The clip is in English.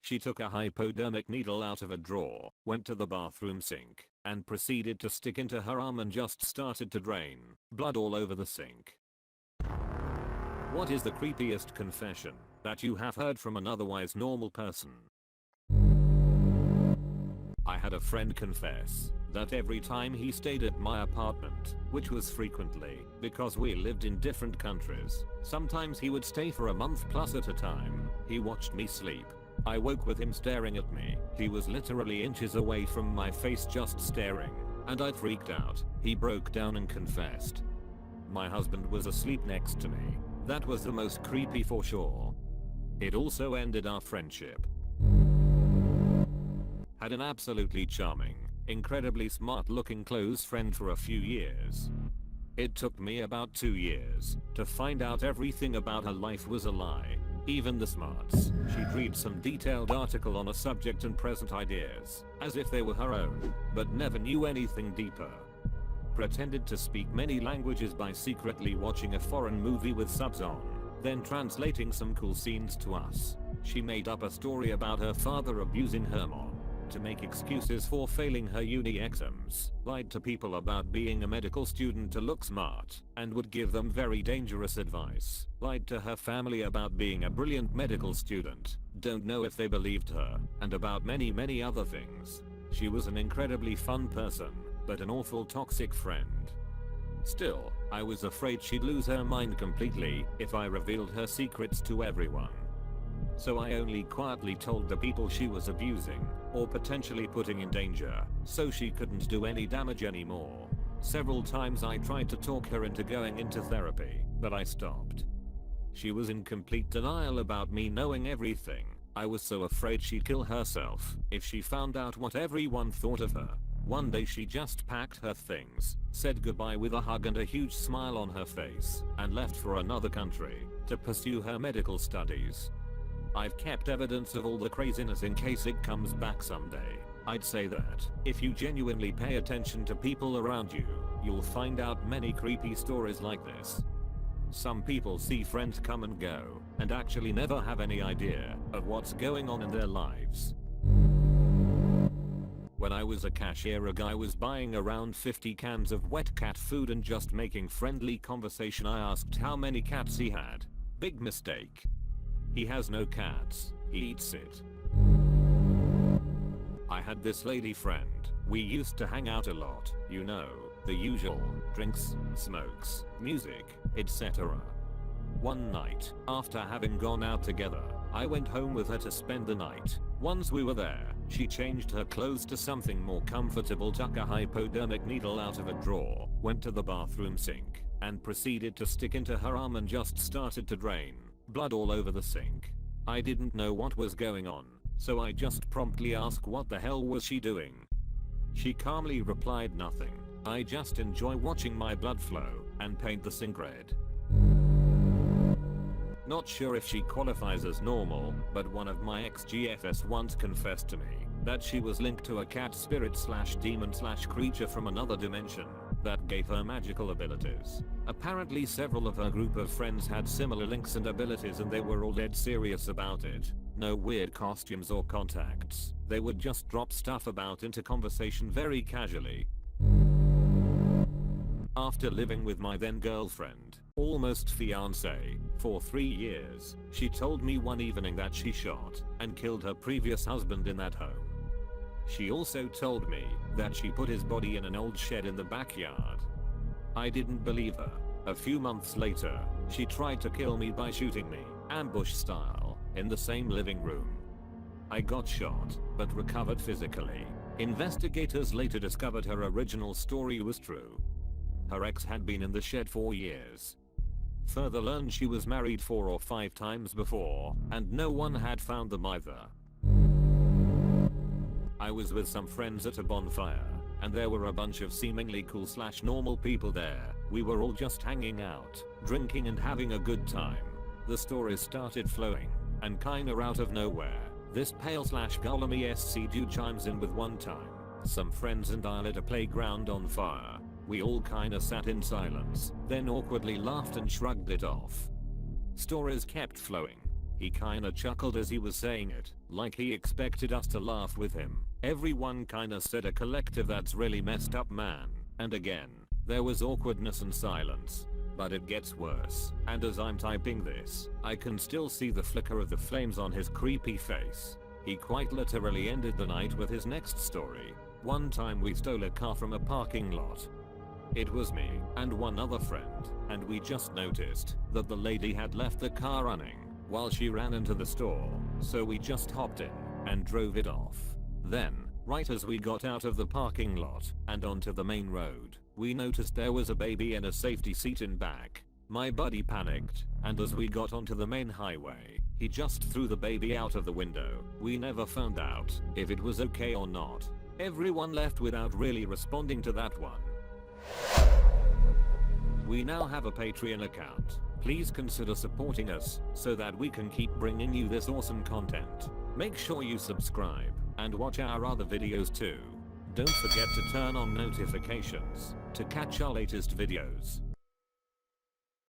She took a hypodermic needle out of a drawer, went to the bathroom sink, and proceeded to stick into her arm and just started to drain blood all over the sink. What is the creepiest confession that you have heard from an otherwise normal person? I had a friend confess that every time he stayed at my apartment, which was frequently because we lived in different countries, sometimes he would stay for a month plus at a time, he watched me sleep. I woke with him staring at me. He was literally inches away from my face just staring, and I freaked out. He broke down and confessed. My husband was asleep next to me. That was the most creepy for sure. It also ended our friendship. Had an absolutely charming, incredibly smart looking close friend for a few years. It took me about 2 years to find out everything about her life was a lie. Even the smarts. She'd read some detailed article on a subject and present ideas as if they were her own, but never knew anything deeper. Pretended to speak many languages by secretly watching a foreign movie with subs on, then translating some cool scenes to us. She made up a story about her father abusing her mom to make excuses for failing her uni exams, lied to people about being a medical student to look smart, and would give them very dangerous advice, lied to her family about being a brilliant medical student, don't know if they believed her, and about many other things. She was an incredibly fun person, but an awful toxic friend. Still, I was afraid she'd lose her mind completely if I revealed her secrets to everyone. So I only quietly told the people she was abusing, or potentially putting in danger, so she couldn't do any damage anymore. Several times I tried to talk her into going into therapy, but I stopped. She was in complete denial about me knowing everything. I was so afraid she'd kill herself if she found out what everyone thought of her. One day she just packed her things, said goodbye with a hug and a huge smile on her face, and left for another country to pursue her medical studies. I've kept evidence of all the craziness in case it comes back someday. I'd say that if you genuinely pay attention to people around you, you'll find out many creepy stories like this. Some people see friends come and go and actually never have any idea of what's going on in their lives. When I was a cashier, a guy was buying around 50 cans of wet cat food and just making friendly conversation. I asked how many cats he had. Big mistake. He has no cats, he eats it. I had this lady friend. We used to hang out a lot, you know, the usual, drinks, smokes, music, etc. One night, after having gone out together, I went home with her to spend the night. Once we were there, she changed her clothes to something more comfortable, took a hypodermic needle out of a drawer, went to the bathroom sink, and proceeded to stick into her arm and just started to drain blood all over the sink. I didn't know what was going on, so I just promptly asked what the hell was she doing. She calmly replied, nothing. I just enjoy watching my blood flow and paint the sink red. Not sure if she qualifies as normal, but one of my ex-GFs once confessed to me that she was linked to a cat spirit / demon / creature from another dimension that gave her magical abilities. Apparently several of her group of friends had similar links and abilities, and they were all dead serious about it. No weird costumes or contacts. They would just drop stuff about into conversation very casually. After living with my then girlfriend, almost fiance, for 3 years, she told me one evening that she shot and killed her previous husband in that home. She also told me that she put his body in an old shed in the backyard. I didn't believe her. A few months later, she tried to kill me by shooting me, ambush style, in the same living room. I got shot, but recovered physically. Investigators later discovered her original story was true. Her ex had been in the shed for years. Further learned she was married 4 or 5 times before, and no one had found them either. I was with some friends at a bonfire, and there were a bunch of seemingly cool / normal people there. We were all just hanging out, drinking and having a good time. The stories started flowing, and kinda out of nowhere, this pale / golem ESC dude chimes in with one time. Some friends and I lit a playground on fire. We all kinda sat in silence, then awkwardly laughed and shrugged it off. Stories kept flowing. He kinda chuckled as he was saying it, like he expected us to laugh with him. Everyone kinda said a collective "that's really messed up, man." And again, there was awkwardness and silence. But it gets worse, and as I'm typing this, I can still see the flicker of the flames on his creepy face. He quite literally ended the night with his next story. One time we stole a car from a parking lot. It was me and one other friend, and we just noticed that the lady had left the car running while she ran into the store, so we just hopped in and drove it off. Then, right as we got out of the parking lot and onto the main road, we noticed there was a baby in a safety seat in back. My buddy panicked, and as we got onto the main highway, he just threw the baby out of the window. We never found out if it was okay or not. Everyone left without really responding to that one. We now have a Patreon account. Please consider supporting us so that we can keep bringing you this awesome content. Make sure you subscribe and watch our other videos too. Don't forget to turn on notifications to catch our latest videos.